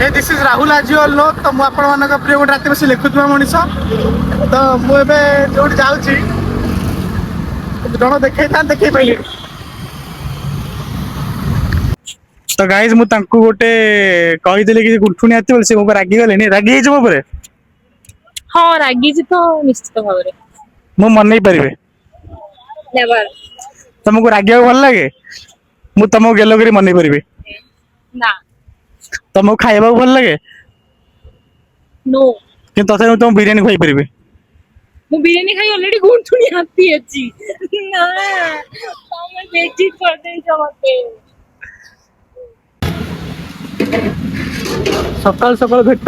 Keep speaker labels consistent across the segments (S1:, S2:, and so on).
S1: this is Rahul आजिओल no तो मु आपण मानक प्रिय गोटे राति बसी लिखुवा मनीष तो मु एबे जोट जाउची जण देखै था देखै पइले तो गाइस मु तांको गोटे कहि देले कि गुठुनी आते बोल से मो पर रागी गले नि रागी हे मो पर
S2: हाँ रागी जी तो निश्चित भाव में
S1: मु मन नहीं परिबे
S2: नेवर
S1: तुमको रागी भल लगे मु तुमको गेलो करी मन नहीं परिबे
S2: ना
S1: तुमको खाइबा भल लगे
S2: नो
S1: कि तथे तुम बिरयानी खाई परिबे
S2: मु बिरयानी खाई ऑलरेडी गुठुनी आती अछि ना हम बेइज्जत कर दे जमते
S1: सकाल सकाल भेट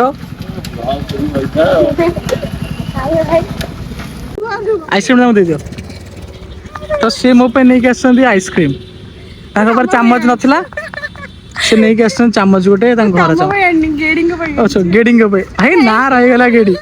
S1: आइसक्रीम ना दे दियो तो से मो पे नहीं के आसंदी आइसक्रीम ताका पर चम्मच नथिला से नहीं के आसन चम्मच गोटे तां घर जा
S3: गेडिंग पे
S1: अच्छा गेडिंग पे हाय ना रही गला गेडी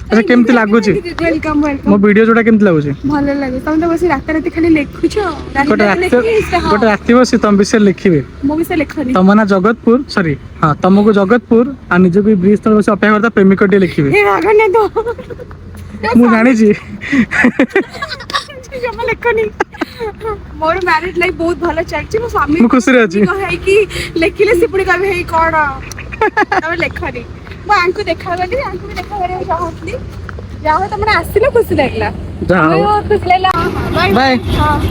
S1: अच्छा केमती लागुची
S3: वेलकम
S1: मो
S3: वेलकम
S1: वीडियो जोटा केमती लागुची
S3: भले लागे तुम तो बस रात रात खाली लिखुछो
S1: गोटे राति बसी तुम विषय लिखिबे
S3: मो भी से लिखनी
S1: तम ना जगतपुर सॉरी हाँ तुमको जगतपुर आ निज भी ब्रिज तल बसी अपेक्षा करता प्रेमिक टे लिखिबे
S3: हे रागने तो
S1: मु जानी छी
S3: जमा लिखनी मोर मैरिड लाइफ बहुत भलो चलची मो स्वामी
S1: मु खुशी रे अछि
S3: कहे कि लिखिले सिपुडी का हे कोन तब लिखनी मो आंकु देखा गली आंकु भी देखा करे चाहतली जाहो तमने आसिलो खुशी लागला
S1: जाओ
S3: खुशी लागला
S1: बाय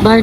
S1: बाय